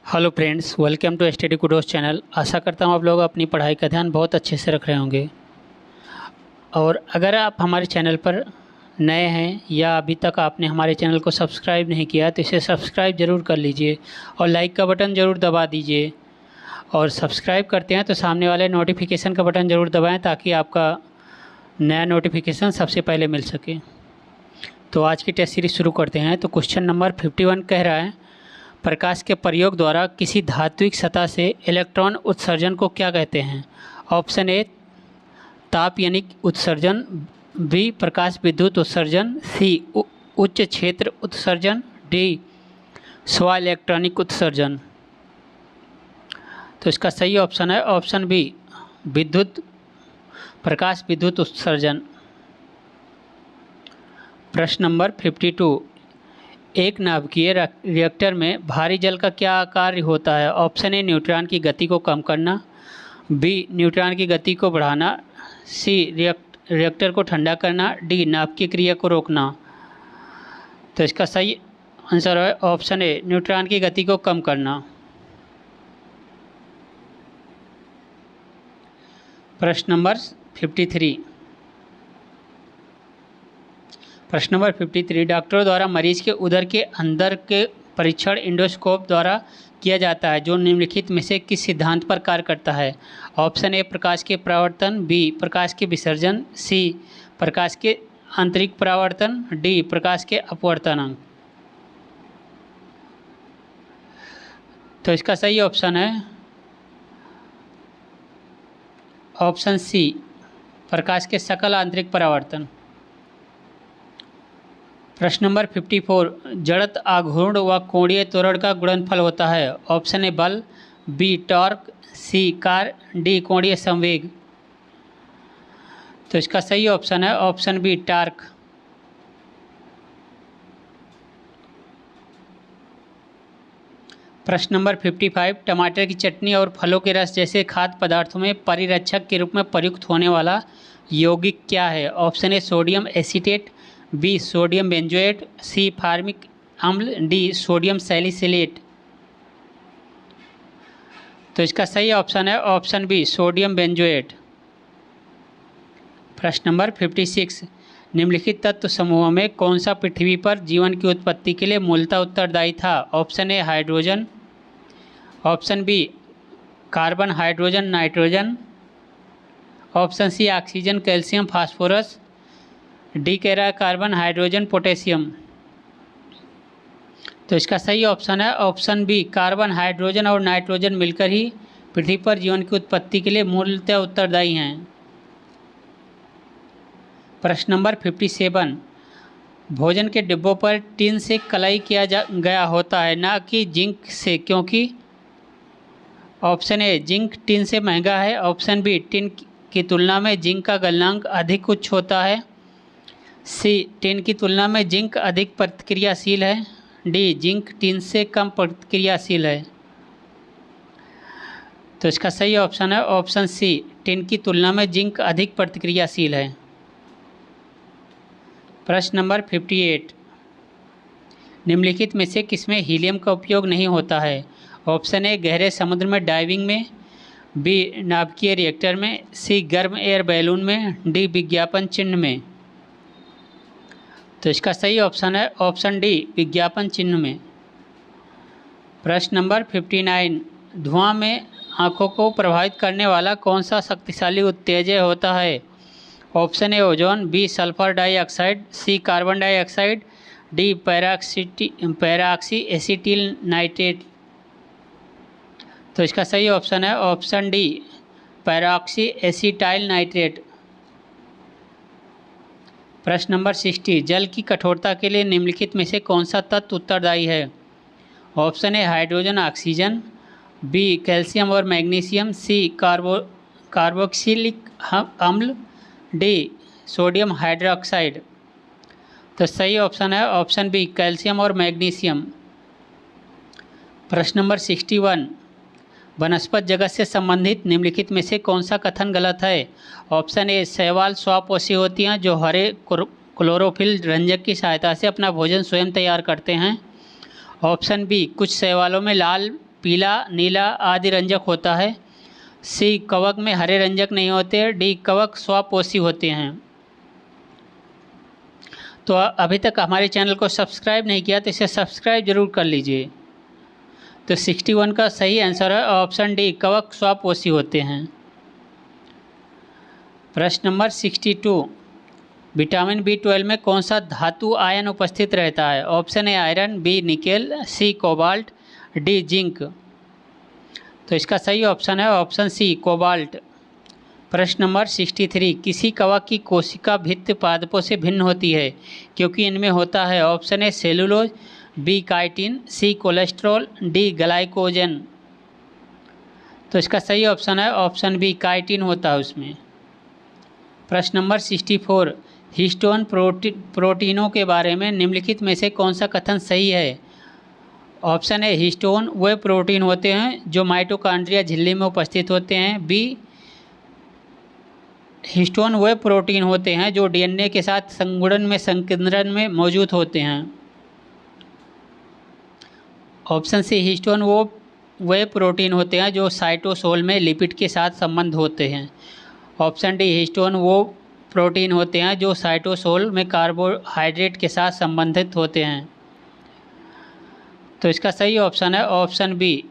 Hello friends, welcome to Study Kudos channel. आशा करता हूँ आप लोग अपनी पढ़ाई का ध्यान बहुत अच्छे से रख रहे होंगे। और अगर आप हमारे चैनल पर नए हैं या अभी तक आपने हमारे चैनल को सब्सक्राइब नहीं किया तो इसे सब्सक्राइब ज़रूर कर लीजिए और लाइक का बटन ज़रूर दबा दीजिए। और सब्सक्राइब करते हैं तो सामने वाले नोटिफिकेशन का बटन ज़रूर दबाएँ ताकि आपका नया नोटिफिकेशन सबसे पहले मिल सके। तो आज की टेस्ट सीरीज शुरू करते हैं। तो क्वेश्चन नंबर 51 कह रहा है, प्रकाश के प्रयोग द्वारा किसी धात्विक सतह से इलेक्ट्रॉन उत्सर्जन को क्या कहते हैं? ऑप्शन ए ताप यानी उत्सर्जन, बी प्रकाश विद्युत उत्सर्जन, सी उच्च क्षेत्र उत्सर्जन, डी स्व इलेक्ट्रॉनिक उत्सर्जन। तो इसका सही ऑप्शन है ऑप्शन बी प्रकाश विद्युत उत्सर्जन। प्रश्न नंबर 52, एक नाभिकीय रिएक्टर में भारी जल का क्या कार्य होता है? ऑप्शन ए न्यूट्रॉन की गति को कम करना, बी न्यूट्रॉन की गति को बढ़ाना, सी रिएक्टर को ठंडा करना, डी नाभिकीय क्रिया को रोकना। तो इसका सही आंसर है ऑप्शन ए न्यूट्रॉन की गति को कम करना। प्रश्न नंबर 53, प्रश्न नंबर 53, डॉक्टरों द्वारा मरीज के उदर के अंदर के परीक्षण इंडोस्कोप द्वारा किया जाता है जो निम्नलिखित में से किस सिद्धांत पर कार्य करता है? ऑप्शन ए प्रकाश के परावर्तन, बी प्रकाश के विसर्जन, सी प्रकाश के आंतरिक परावर्तन, डी प्रकाश के अपवर्तन। तो इसका सही ऑप्शन है ऑप्शन सी प्रकाश के सकल आंतरिक परावर्तन। प्रश्न नंबर 54, जड़त्व आघूर्ण व कोणीय त्वरण का गुणनफल होता है? ऑप्शन ए बल, बी टॉर्क, सी कार, डी कोणीय संवेग। तो इसका सही ऑप्शन है ऑप्शन बी टॉर्क। प्रश्न नंबर 55, टमाटर की चटनी और फलों के रस जैसे खाद्य पदार्थों में परिरक्षक के रूप में प्रयुक्त होने वाला यौगिक क्या है? Option A sodium acetate, B sodium benzoate, C formic अम्ल, डी सोडियम सैलिसिलेट। तो इसका सही ऑप्शन है ऑप्शन बी सोडियम बेंजोएट। प्रश्न नंबर 56, निम्नलिखित तत्व समूहों में कौन सा पृथ्वी पर जीवन की उत्पत्ति के लिए मूलतः उत्तरदायी था? Option A hydrogen, option B carbon hydrogen nitrogen, option C oxygen calcium phosphorus, D कह रहा है कार्बन हाइड्रोजन पोटेशियम। तो इसका सही ऑप्शन है ऑप्शन बी कार्बन हाइड्रोजन और नाइट्रोजन मिलकर ही पृथ्वी पर जीवन की उत्पत्ति के लिए मूलतः उत्तरदायी हैं। प्रश्न नंबर 57, भोजन के डिब्बों पर टिन से कलाई किया गया होता है ना कि जिंक से, क्योंकि? ऑप्शन ए जिंक टिन से महंगा है, ऑप्शन बी टिन की तुलना में जिंक का गलनांक अधिक उच्च होता है, सी टिन की तुलना में जिंक अधिक प्रतिक्रियाशील है, डी जिंक टिन से कम प्रतिक्रियाशील है। तो इसका सही ऑप्शन है ऑप्शन सी टिन की तुलना में जिंक अधिक प्रतिक्रियाशील है। प्रश्न नंबर 58, निम्नलिखित में से किसमें हीलियम का उपयोग नहीं होता है? ऑप्शन ए गहरे समुद्र में डाइविंग में, बी नाभिकीय रिएक्टर में, सी गर्म एयर बैलून में, डी विज्ञापन चिन्ह में। तो इसका सही ऑप्शन है ऑप्शन डी विज्ञापन चिन्ह में। प्रश्न नंबर 59, धुआं में आँखों को प्रभावित करने वाला कौन सा शक्तिशाली उत्तेजक होता है? Option A ozone, B sulphur dioxide, C carbon dioxide, D peroxy acetyl nitrate. तो इसका सही ऑप्शन है option D peroxy acetyl nitrate. प्रश्न नंबर 60, जल की कठोरता के लिए निम्नलिखित में से कौन सा तत्व उत्तरदायी है? Option A hydrogen oxygen, B calcium और मैग्नीशियम, सी कार्बोक्सिलिक अम्ल, डी सोडियम हाइड्रोक्साइड। तो सही ऑप्शन है ऑप्शन बी कैल्शियम और मैग्नीशियम। प्रश्न नंबर 61, वनस्पत जगत से संबंधित निम्नलिखित में से कौन सा कथन गलत है? ऑप्शन ए शैवाल स्वपोषी होती हैं जो हरे क्लोरोफिल रंजक की सहायता से अपना भोजन स्वयं तैयार करते हैं, ऑप्शन बी कुछ शैवालों में लाल पीला, नीला आदि रंजक होता है। सी कवक में हरे रंजक नहीं होते। डी कवक स्वपोषी होते हैं। तो अभी तक हमारे चैनल को सब्सक्राइब नहीं किया तो इसे सब्सक्राइब जरूर कर लीजिए। तो 61 का सही आंसर है ऑप्शन डी, कवक स्वपोषी होते हैं। प्रश्न नंबर 62, विटामिन B12 में कौन सा धातु आयन उपस्थित रहता है? Option A iron, B nickel, C cobalt, D zinc. तो इसका सही ऑप्शन है ऑप्शन सी, कोबाल्ट। प्रश्न नंबर 63, किसी कवक की कोशिका भित्ति पादपों से भिन्न होती है क्योंकि इनमें होता है? Option A cellulose, B chitin, C cholesterol, D glycogen. तो इसका सही ऑप्शन है ऑप्शन बी, काइटिन होता है उसमें। प्रश्न नंबर 64, हिस्टोन प्रोटीनों के बारे में निम्नलिखित में से कौन सा कथन सही है? ऑप्शन ए हिस्टोन वे प्रोटीन होते हैं जो माइटोकॉन्ड्रिया झिल्ली में उपस्थित होते हैं। बी हिस्टोन वे प्रोटीन होते हैं जो डीएनए के साथ संगुणन में संकेंद्रण में मौजूद होते हैं। ऑप्शन सी हिस्टोन वो वे प्रोटीन होते हैं जो साइटोसोल में लिपिड के साथ संबंध होते हैं। ऑप्शन डी हिस्टोन वो प्रोटीन होते हैं जो साइटोसोल में कार्बोहाइड्रेट के साथ संबंधित होते हैं। तो इसका सही ऑप्शन है ऑप्शन बी,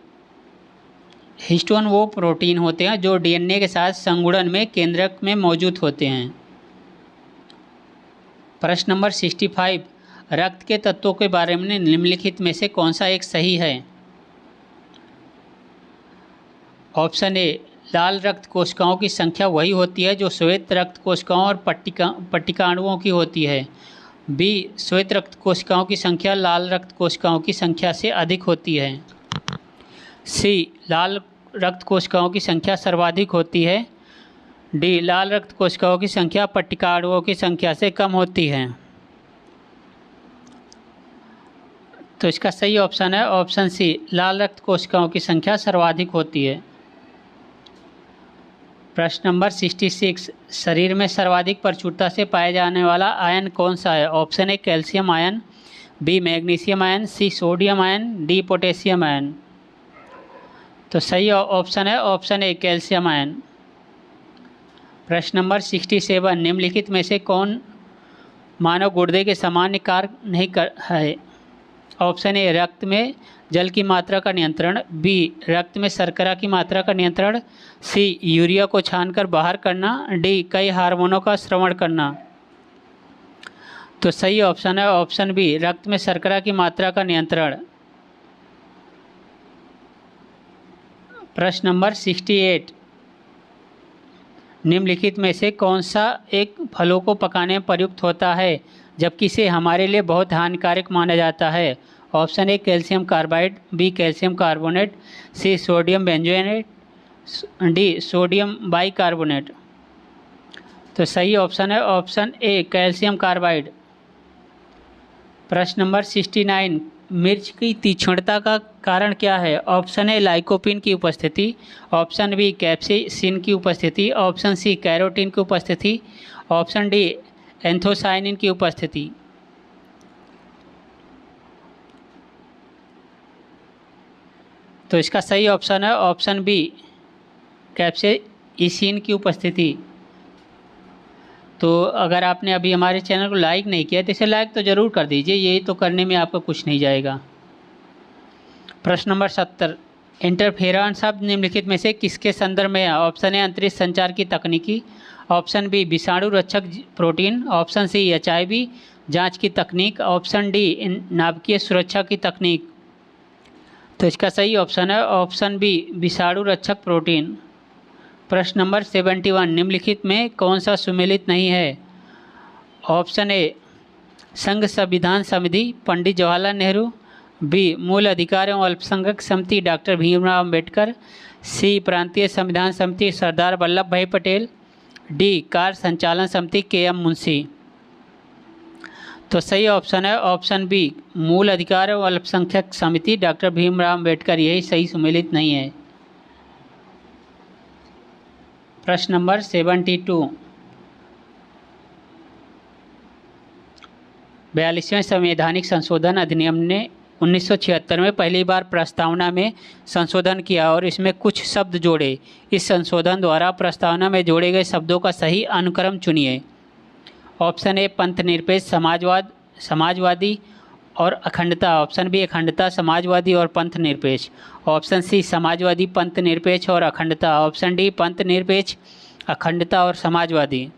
हिस्टोन वो प्रोटीन होते हैं जो डीएनए के साथ संगुणन में केंद्रक में मौजूद होते हैं। प्रश्न नंबर 65, रक्त के तत्वों के बारे में निम्नलिखित में से कौन सा एक सही है? ऑप्शन ए लाल रक्त कोशिकाओं की संख्या वही होती है जो श्वेत रक्त कोशिकाओं और पट्टिकाणुओं की होती है। बी श्वेत रक्त कोशिकाओं की संख्या लाल रक्त कोशिकाओं की संख्या से अधिक होती है। सी लाल रक्त कोशिकाओं की संख्या सर्वाधिक होती है। डी लाल रक्त कोशिकाओं की संख्या पट्टिकाणुओं की संख्या से कम होती है। तो इसका सही ऑप्शन है ऑप्शन सी, लाल रक्त कोशिकाओं की संख्या सर्वाधिक होती है। प्रश्न नंबर 66, शरीर में सर्वाधिक प्रचुरता से पाए जाने वाला आयन कौन सा है? Option A calcium ion, B magnesium ion, C sodium ion, D potassium ion. तो सही ऑप्शन है ऑप्शन ए, कैल्शियम आयन। प्रश्न नंबर 67, निम्नलिखित में से कौन मानव गुर्दे के सामान्य कार्य नहीं कर है? ऑप्शन ए रक्त में जल की मात्रा का नियंत्रण, बी रक्त में शर्करा की मात्रा का नियंत्रण, सी यूरिया को छानकर बाहर करना, डी कई हार्मोनों का श्रवण करना। तो सही ऑप्शन है ऑप्शन बी, रक्त में शर्करा की मात्रा का नियंत्रण। प्रश्न नंबर 68, निम्नलिखित में से कौन सा एक फलों को पकाने में प्रयुक्त होता है जबकि इसे हमारे लिए बहुत हानिकारक माना जाता है? Option A calcium carbide, B calcium carbonate, C sodium benzoate, D sodium bicarbonate. तो सही ऑप्शन है ऑप्शन ए, कैल्शियम कार्बाइड। प्रश्न नंबर 69, मिर्च की तीक्ष्णता का कारण क्या है? ऑप्शन ए लाइकोपिन की उपस्थिति, ऑप्शन बी कैप्सिसिन की उपस्थिति, ऑप्शन सी कैरोटीन की उपस्थिति, ऑप्शन डी एंथोसाइनिन की उपस्थिति। तो इसका सही ऑप्शन है ऑप्शन बी, कैप्सिसिन की उपस्थिति। तो अगर आपने अभी हमारे चैनल को लाइक नहीं किया तो इसे लाइक तो ज़रूर कर दीजिए, यही तो करने में आपका कुछ नहीं जाएगा। प्रश्न नंबर 70, इंटरफेरॉन शब्द निम्नलिखित में से किसके संदर्भ में है? ऑप्शन ए अंतरिक्ष संचार की तकनीकी, ऑप्शन बी विषाणु रक्षक प्रोटीन, ऑप्शन सी HIV जांच की तकनीक, ऑप्शन डी नाभिकीय सुरक्षा की तकनीक। तो इसका सही ऑप्शन है ऑप्शन बी, विषाणु रक्षक प्रोटीन। प्रश्न नंबर 71, निम्नलिखित में कौन सा सुमेलित नहीं है? ऑप्शन ए संघ संविधान समिति पंडित जवाहरलाल नेहरू, बी मूल अधिकार एवं अल्पसंख्यक समिति डॉक्टर भीमराव अम्बेडकर, सी प्रांतीय संविधान समिति सरदार वल्लभ भाई पटेल, डी कार्य संचालन समिति KM मुंशी। तो सही ऑप्शन है ऑप्शन बी, मूल अधिकार एवं अल्पसंख्यक समिति डॉक्टर भीमराव अम्बेडकर, यही सही सुमेलित नहीं है। प्रश्न नंबर 72, 42वें संवैधानिक संशोधन अधिनियम ने 1976 में पहली बार प्रस्तावना में संशोधन किया और इसमें कुछ शब्द जोड़े। इस संशोधन द्वारा प्रस्तावना में जोड़े गए शब्दों का सही अनुक्रम चुनिए। ऑप्शन ए पंथनिरपेक्ष, समाजवादी और अखंडता। ऑप्शन बी अखंडता, समाजवादी और पंथनिरपेक्ष। ऑप्शन सी समाजवादी, पंथनिरपेक्ष और अखंडता। ऑप्शन डी पंथनिरपेक्ष, अखंडता और समाजवादी।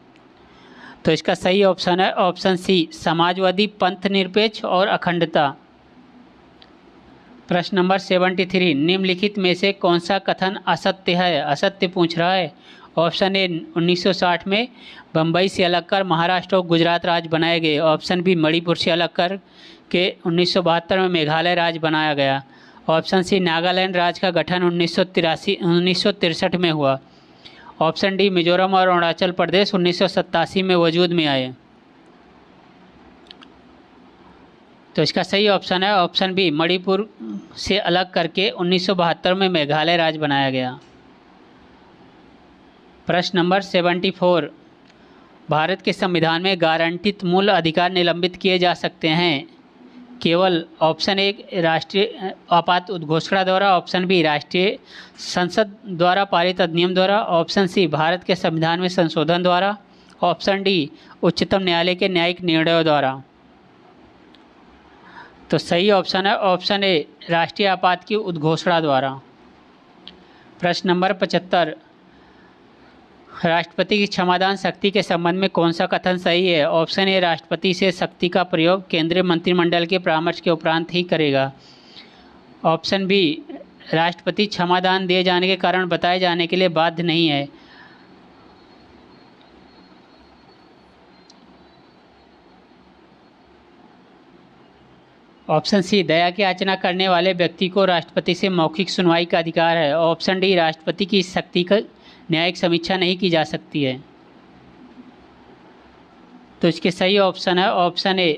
तो इसका सही ऑप्शन है ऑप्शन सी, समाजवादी, पंथनिरपेक्ष और अखंडता। प्रश्न नंबर 73, निम्नलिखित में से कौन सा कथन असत्य है? असत्य पूछ रहा है। ऑप्शन ए 1960 में बम्बई से अलग कर महाराष्ट्र और गुजरात राज्य बनाए गए। ऑप्शन बी मणिपुर से अलग कर के 1972 में मेघालय राज्य बनाया गया। ऑप्शन सी नागालैंड राज्य का गठन 1963 में हुआ। ऑप्शन डी मिजोरम और अरुणाचल प्रदेश 1987 में वजूद में आए। तो इसका सही ऑप्शन है ऑप्शन बी, मणिपुर से अलग करके 1972 में मेघालय राज्य बनाया गया। प्रश्न नंबर 74, भारत के संविधान में गारंटित मूल अधिकार निलंबित किए जा सकते हैं केवल। ऑप्शन ए राष्ट्रीय आपात उद्घोषणा द्वारा। ऑप्शन बी राष्ट्रीय संसद द्वारा पारित अधिनियम द्वारा। ऑप्शन सी भारत के संविधान में संशोधन द्वारा। ऑप्शन डी उच्चतम न्यायालय के न्यायिक निर्णयों द्वारा। तो सही ऑप्शन है ऑप्शन ए, राष्ट्रीय आपात की उद्घोषणा द्वारा। प्रश्न नंबर 75, राष्ट्रपति की क्षमादान शक्ति के संबंध में कौन सा कथन सही है? ऑप्शन ए, राष्ट्रपति से शक्ति का प्रयोग केंद्रीय मंत्रिमंडल के परामर्श के उपरांत ही करेगा। ऑप्शन बी, राष्ट्रपति क्षमादान दिए जाने के कारण बताए जाने के लिए बाध्य नहीं है। ऑप्शन सी, दया की याचना करने वाले व्यक्ति को राष्ट्रपति से मौखिक सुनवाई का अधिकार है। ऑप्शन डी, राष्ट्रपति की इस शक्ति का न्यायिक समीक्षा नहीं की जा सकती है। तो इसके सही ऑप्शन है ऑप्शन ए,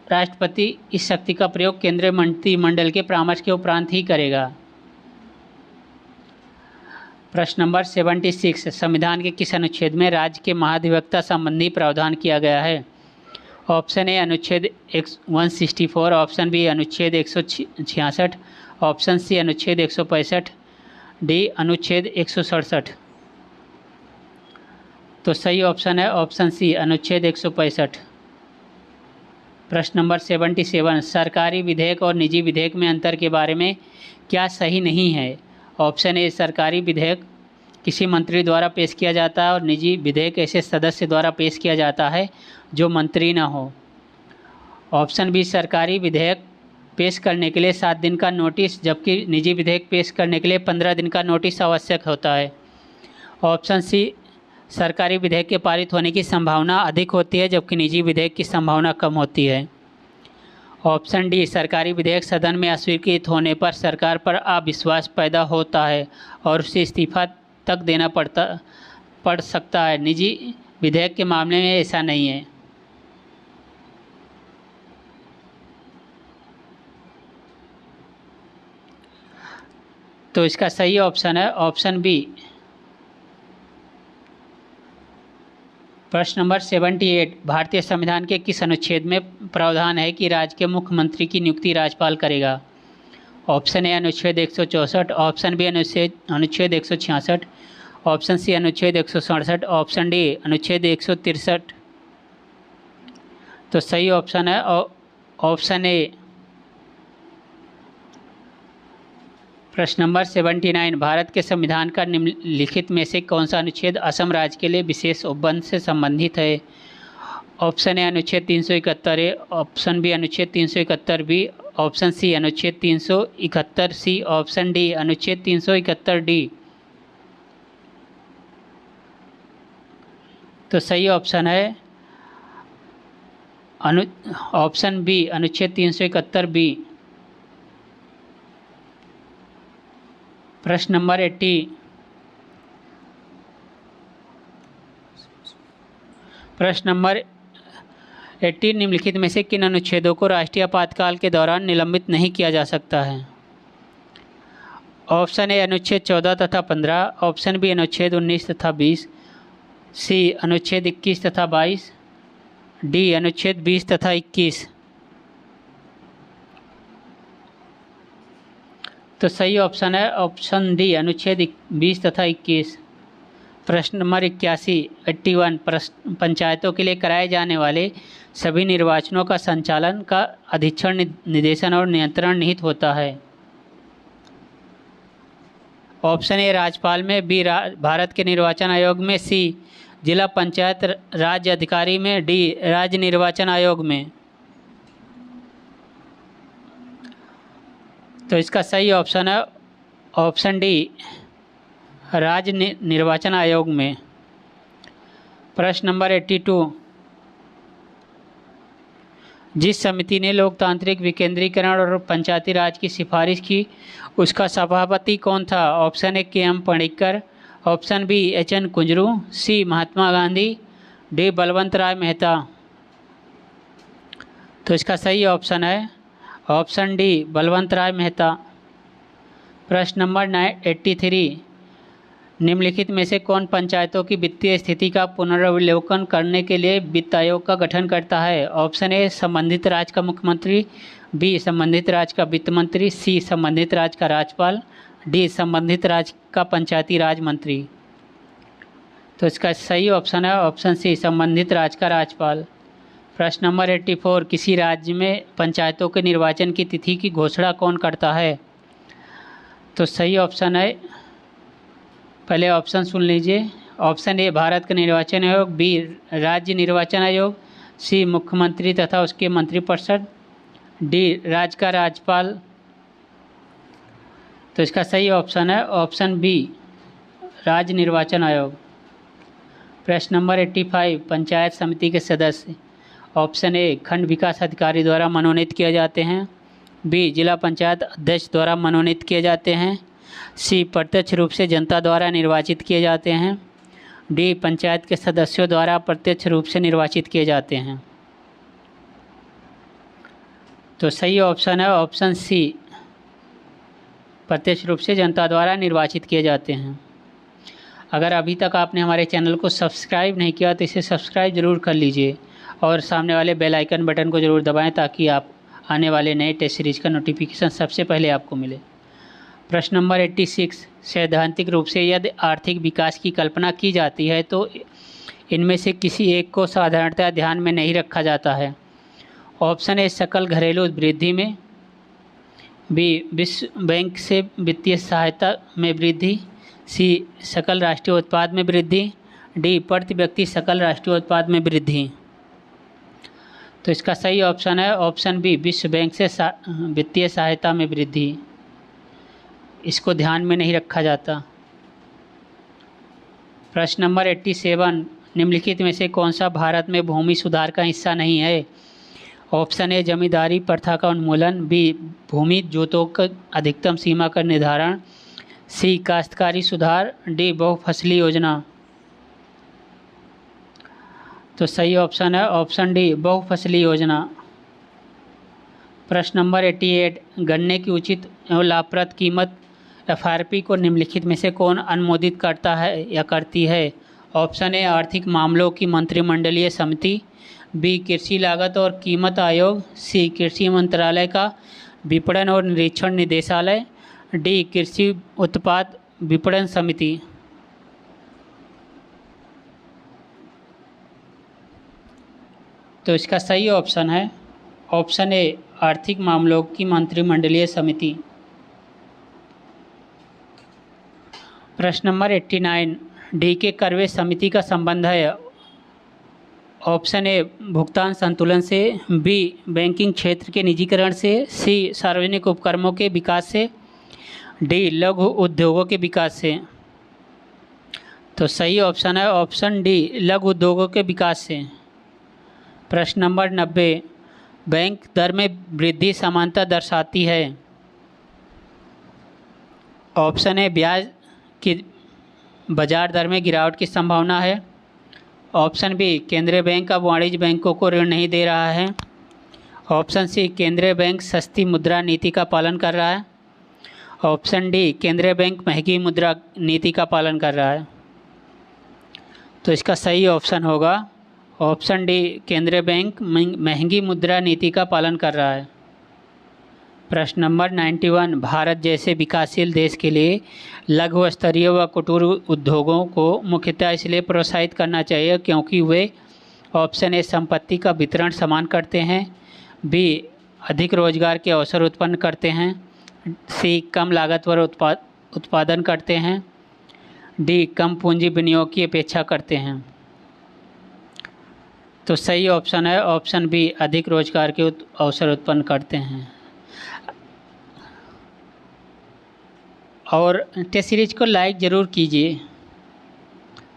राष्ट्रपति इस शक्ति का प्रयोग केंद्रीय मंत्रिमंडल के परामर्श के उपरांत ही करेगा। प्रश्न नंबर 76, संविधान के किस अनुच्छेद में राज्य के महाधिवक्ता संबंधी प्रावधान किया गया है? ऑप्शन ए अनुच्छेद 164। ऑप्शन बी अनुच्छेद 166। ऑप्शन सी अनुच्छेद 165। डी अनुच्छेद 167। तो सही ऑप्शन है ऑप्शन सी, अनुच्छेद 165। प्रश्न नंबर 77, सरकारी विधेयक और निजी विधेयक में अंतर के बारे में क्या सही नहीं है? ऑप्शन ए, सरकारी विधेयक किसी मंत्री द्वारा पेश किया जाता है और निजी विधेयक ऐसे सदस्य द्वारा पेश किया जाता है जो मंत्री न हो। ऑप्शन बी, सरकारी विधेयक पेश करने के लिए 7 दिन का नोटिस, जबकि निजी विधेयक पेश करने के लिए 15 दिन का नोटिस आवश्यक होता है। ऑप्शन सी, सरकारी विधेयक के पारित होने की संभावना अधिक होती है जबकि निजी विधेयक की संभावना कम होती है। ऑप्शन डी, सरकारी विधेयक सदन में अस्वीकृत होने पर सरकार पर अविश्वास पैदा होता है और उसे इस्तीफा तक देना पड़ सकता है। निजी विधेयक के मामले में ऐसा नहीं है। तो इसका सही ऑप्शन है ऑप्शन बी। प्रश्न नंबर 78, भारतीय संविधान के किस अनुच्छेद में प्रावधान है कि राज्य के मुख्यमंत्री की नियुक्ति राज्यपाल करेगा? ऑप्शन ए अनुच्छेद 164। ऑप्शन बी अनुच्छेद 166। ऑप्शन सी अनुच्छेद 167। ऑप्शन डी अनुच्छेद 163। तो सही ऑप्शन है ऑप्शन ए। प्रश्न नंबर 79, भारत के संविधान का निम्नलिखित में से कौन सा अनुच्छेद असम राज्य के लिए विशेष उपबंध से संबंधित है? ऑप्शन ए अनुच्छेद 371 ए। ऑप्शन बी अनुच्छेद 371 बी। ऑप्शन सी अनुच्छेद 371 सी। ऑप्शन डी अनुच्छेद 371 डी। तो सही ऑप्शन है ऑप्शन बी, अनुच्छेद 371 बी। प्रश्न नंबर 80, प्रश्न नंबर 80, निम्नलिखित में से किन अनुच्छेदों को राष्ट्रीय आपातकाल के दौरान निलंबित नहीं किया जा सकता है? ऑप्शन ए अनुच्छेद 14 तथा 15। ऑप्शन बी अनुच्छेद 19 तथा 20। सी अनुच्छेद 21 तथा 22। डी अनुच्छेद 20 तथा 21। तो सही ऑप्शन है ऑप्शन डी, अनुच्छेद 20 तथा 21। प्रश्न नंबर 81 पंचायतों के लिए कराए जाने वाले सभी निर्वाचनों का संचालन का अधीक्षण, निदेशन और नियंत्रण निहित होता है। ऑप्शन ए राज्यपाल में, बी भारत के निर्वाचन आयोग में, सी जिला पंचायत राज्य अधिकारी में, डी राज्य निर्वाचन आयोग में। तो इसका सही ऑप्शन है ऑप्शन डी, राज्य निर्वाचन आयोग में। प्रश्न नंबर 82 जिस समिति ने लोकतांत्रिक विकेंद्रीकरण और पंचायती राज की सिफारिश की उसका सभापति कौन था? Option A K M. Panikkar, option B H N. Kunzru, C Mahatma Gandhi, D Balwant Rai Mehta. तो इसका सही ऑप्शन है ऑप्शन डी, बलवंत राय मेहता। प्रश्न नंबर 83 निम्नलिखित में से कौन पंचायतों की वित्तीय स्थिति का पुनर्विलोकन करने के लिए वित्त आयोग का गठन करता है? ऑप्शन ए संबंधित राज्य का मुख्यमंत्री, बी संबंधित राज्य का वित्त मंत्री, सी संबंधित राज्य का राज्यपाल, डी संबंधित राज्य का पंचायती राज मंत्री। तो इसका सही ऑप्शन है ऑप्शन सी, संबंधित राज्य का राज्यपाल। प्रश्न नंबर 84 किसी राज्य में पंचायतों के निर्वाचन की तिथि की घोषणा कौन करता है? तो सही ऑप्शन है, पहले ऑप्शन सुन लीजिए। ऑप्शन ए भारत का निर्वाचन आयोग, बी राज्य निर्वाचन आयोग, सी मुख्यमंत्री तथा उसके मंत्रिपरिषद, डी राज्य का राज्यपाल। तो इसका सही ऑप्शन है ऑप्शन बी, राज्य निर्वाचन आयोग। प्रश्न नंबर 85 पंचायत समिति के सदस्य ऑप्शन ए खंड विकास अधिकारी द्वारा मनोनीत किए जाते हैं, बी जिला पंचायत अध्यक्ष द्वारा मनोनीत किए जाते हैं, सी प्रत्यक्ष रूप से जनता द्वारा निर्वाचित किए जाते हैं, डी पंचायत के सदस्यों द्वारा प्रत्यक्ष रूप से निर्वाचित किए जाते हैं। तो सही ऑप्शन है ऑप्शन सी, प्रत्यक्ष रूप से जनता द्वारा निर्वाचित किए जाते हैं। अगर अभी तक आपने हमारे चैनल को सब्सक्राइब नहीं किया तो इसे सब्सक्राइब ज़रूर कर लीजिए और सामने वाले बेल आइकन बटन को ज़रूर दबाएं ताकि आप आने वाले नए टेस्ट सीरीज़ का नोटिफिकेशन सबसे पहले आपको मिले। प्रश्न नंबर 86 सैद्धांतिक रूप से यदि आर्थिक विकास की कल्पना की जाती है तो इनमें से किसी एक को साधारणतः ध्यान में नहीं रखा जाता है। ऑप्शन ए सकल घरेलू वृद्धि में, बी विश्व बैंक से वित्तीय सहायता में वृद्धि, सी सकल राष्ट्रीय उत्पाद में वृद्धि, डी प्रति व्यक्ति सकल राष्ट्रीय उत्पाद में वृद्धि। तो इसका सही ऑप्शन है ऑप्शन बी, विश्व बैंक से वित्तीय सहायता में वृद्धि। इसको ध्यान में नहीं रखा जाता। प्रश्न नंबर 87 निम्नलिखित में से कौन सा भारत में भूमि सुधार का हिस्सा नहीं है? ऑप्शन ए जमींदारी प्रथा का उन्मूलन, बी भूमि जोतों का अधिकतम सीमा का निर्धारण, सी काश्तकारी सुधार, डी बहुफसली योजना। तो सही ऑप्शन है ऑप्शन डी, बहुफसली योजना। प्रश्न नंबर 88 गन्ने की उचित एवं लाभप्रद कीमत एफआरपी को निम्नलिखित में से कौन अनुमोदित करता है या करती है? ऑप्शन ए आर्थिक मामलों की मंत्रिमंडलीय समिति, बी कृषि लागत और कीमत आयोग, सी कृषि मंत्रालय का विपणन और निरीक्षण निदेशालय, डी कृषि उत्पाद विपणन समिति। तो इसका सही ऑप्शन है ऑप्शन ए, आर्थिक मामलों की मंत्रिमंडलीय समिति। प्रश्न नंबर 89 डी के करवे समिति का संबंध है। ऑप्शन ए भुगतान संतुलन से, बी बैंकिंग क्षेत्र के निजीकरण से, सी सार्वजनिक उपक्रमों के विकास से, डी लघु उद्योगों के विकास से। तो सही ऑप्शन है ऑप्शन डी, लघु उद्योगों के विकास से। प्रश्न नंबर 90 बैंक दर में वृद्धि समानता दर्शाती है। ऑप्शन ए ब्याज की बाजार दर में गिरावट की संभावना है, ऑप्शन बी केंद्रीय बैंक अब वाणिज्य बैंकों को ऋण नहीं दे रहा है, ऑप्शन सी केंद्रीय बैंक सस्ती मुद्रा नीति का पालन कर रहा है, ऑप्शन डी केंद्रीय बैंक महंगी मुद्रा नीति का पालन कर रहा है। तो इसका सही ऑप्शन होगा ऑप्शन डी, केंद्रीय बैंक महंगी मुद्रा नीति का पालन कर रहा है। प्रश्न नंबर 91, भारत जैसे विकासशील देश के लिए लघु स्तरीय व कुटीर उद्योगों को मुख्यतः इसलिए प्रोत्साहित करना चाहिए क्योंकि वे ऑप्शन ए संपत्ति का वितरण समान करते हैं, बी अधिक रोजगार के अवसर उत्पन्न करते हैं, सी कम लागत पर उत्पादन करते हैं, डी कम पूंजी विनियोग की अपेक्षा करते हैं। तो सही ऑप्शन है ऑप्शन बी, अधिक रोजगार के अवसर उत्पन्न करते हैं। और टेस्ट सीरीज को लाइक ज़रूर कीजिए।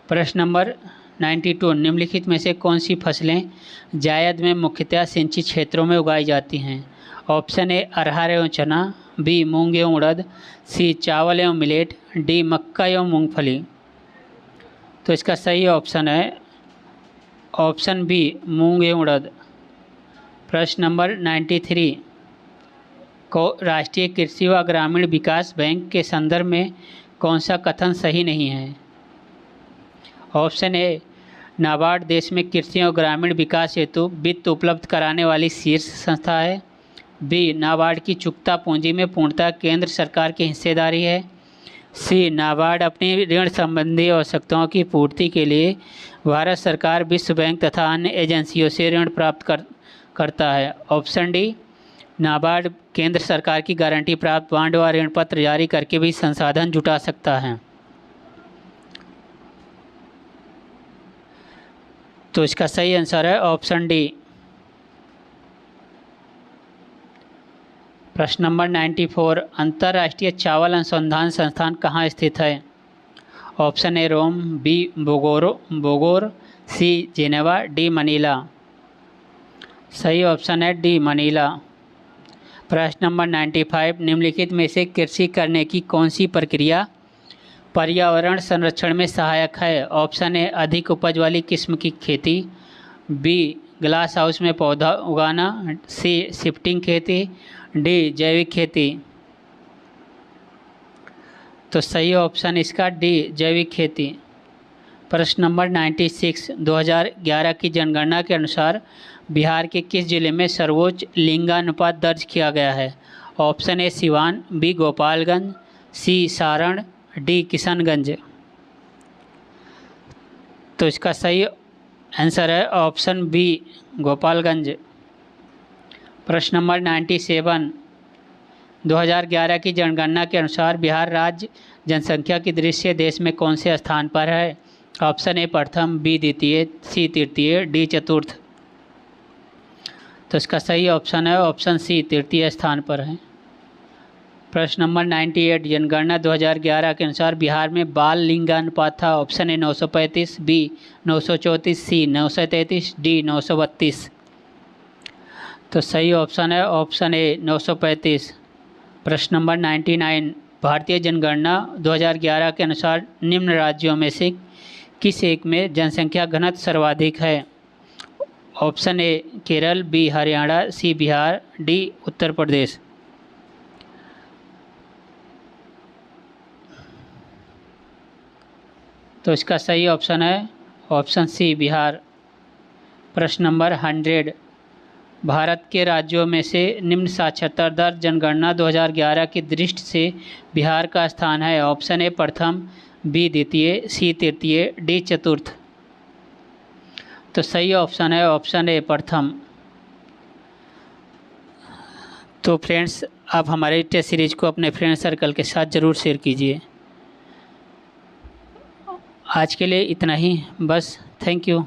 प्रश्न नंबर 92, निम्नलिखित में से कौन सी फसलें जायद में मुख्यतः सिंचित क्षेत्रों में उगाई जाती हैं? ऑप्शन ए अरहर एवं चना, बी मूंग एवं उड़द, सी चावल एवं मिलेट, डी मक्का एवं मूंगफली। तो इसका सही ऑप्शन है ऑप्शन बी, मूंग एवं उड़द। प्रश्न नंबर 93 को राष्ट्रीय कृषि व ग्रामीण विकास बैंक के संदर्भ में कौन सा कथन सही नहीं है? ऑप्शन ए, नाबार्ड देश में कृषि और ग्रामीण विकास हेतु वित्त उपलब्ध कराने वाली शीर्ष संस्था है, बी नाबार्ड की चुकता पूंजी में पूर्णतः केंद्र सरकार की हिस्सेदारी है, सी नाबार्ड अपनी ऋण संबंधी आवश्यकताओं की पूर्ति के लिए भारत सरकार, विश्व बैंक तथा अन्य एजेंसियों से ऋण प्राप्त करता है, ऑप्शन डी नाबार्ड केंद्र सरकार की गारंटी प्राप्त बांड व ऋण पत्र जारी करके भी संसाधन जुटा सकता है। तो इसका सही आंसर है ऑप्शन डी। प्रश्न नंबर 94, अंतर्राष्ट्रीय चावल अनुसंधान संस्थान कहाँ स्थित है? Option A Rome, B Bogor, C Geneva, D Manila. सही ऑप्शन है डी मनीला। प्रश्न नंबर 95, निम्नलिखित में से कृषि करने की कौन सी प्रक्रिया पर्यावरण संरक्षण में सहायक है? ऑप्शन ए अधिक उपज वाली किस्म की खेती, बी ग्लास हाउस में पौधा उगाना, सी शिफ्टिंग खेती, डी जैविक खेती। तो सही ऑप्शन इसका डी जैविक खेती। प्रश्न नंबर 96, 2011 की जनगणना के अनुसार बिहार के किस जिले में सर्वोच्च लिंगानुपात दर्ज किया गया है? Option A Siwan, B Gopalganj, C Saran, D Kishanganj. तो इसका सही आंसर है ऑप्शन बी गोपालगंज। प्रश्न नंबर 97, 2011 की जनगणना के अनुसार बिहार राज्य जनसंख्या की दृष्टि से देश में कौन से स्थान पर है? ऑप्शन ए प्रथम, बी द्वितीय, सी तृतीय, डी चतुर्थ। तो इसका सही ऑप्शन है ऑप्शन सी तृतीय स्थान पर है। प्रश्न नंबर 98, जनगणना 2011 के अनुसार बिहार में बाल लिंगानुपात था। Option A 935, B 934, C 933, D 932। तो सही ऑप्शन है ऑप्शन ए 935। प्रश्न नंबर 99, भारतीय जनगणना 2011 के अनुसार निम्न राज्यों में से किस एक में जनसंख्या घनत्व सर्वाधिक है? Option A Kerala, B Haryana, C Bihar, D Uttar Pradesh. तो इसका सही ऑप्शन है ऑप्शन सी बिहार। प्रश्न नंबर 100, भारत के राज्यों में से निम्न साक्षरता दर जनगणना 2011 की दृष्टि से बिहार का स्थान है। ऑप्शन ए प्रथम, बी द्वितीय, सी तृतीय, डी चतुर्थ। तो सही ऑप्शन है ऑप्शन ए प्रथम। तो फ्रेंड्स, आप हमारे टेस्ट सीरीज को अपने फ्रेंड सर्कल के साथ ज़रूर शेयर कीजिए। आज के लिए इतना ही बस। Thank you.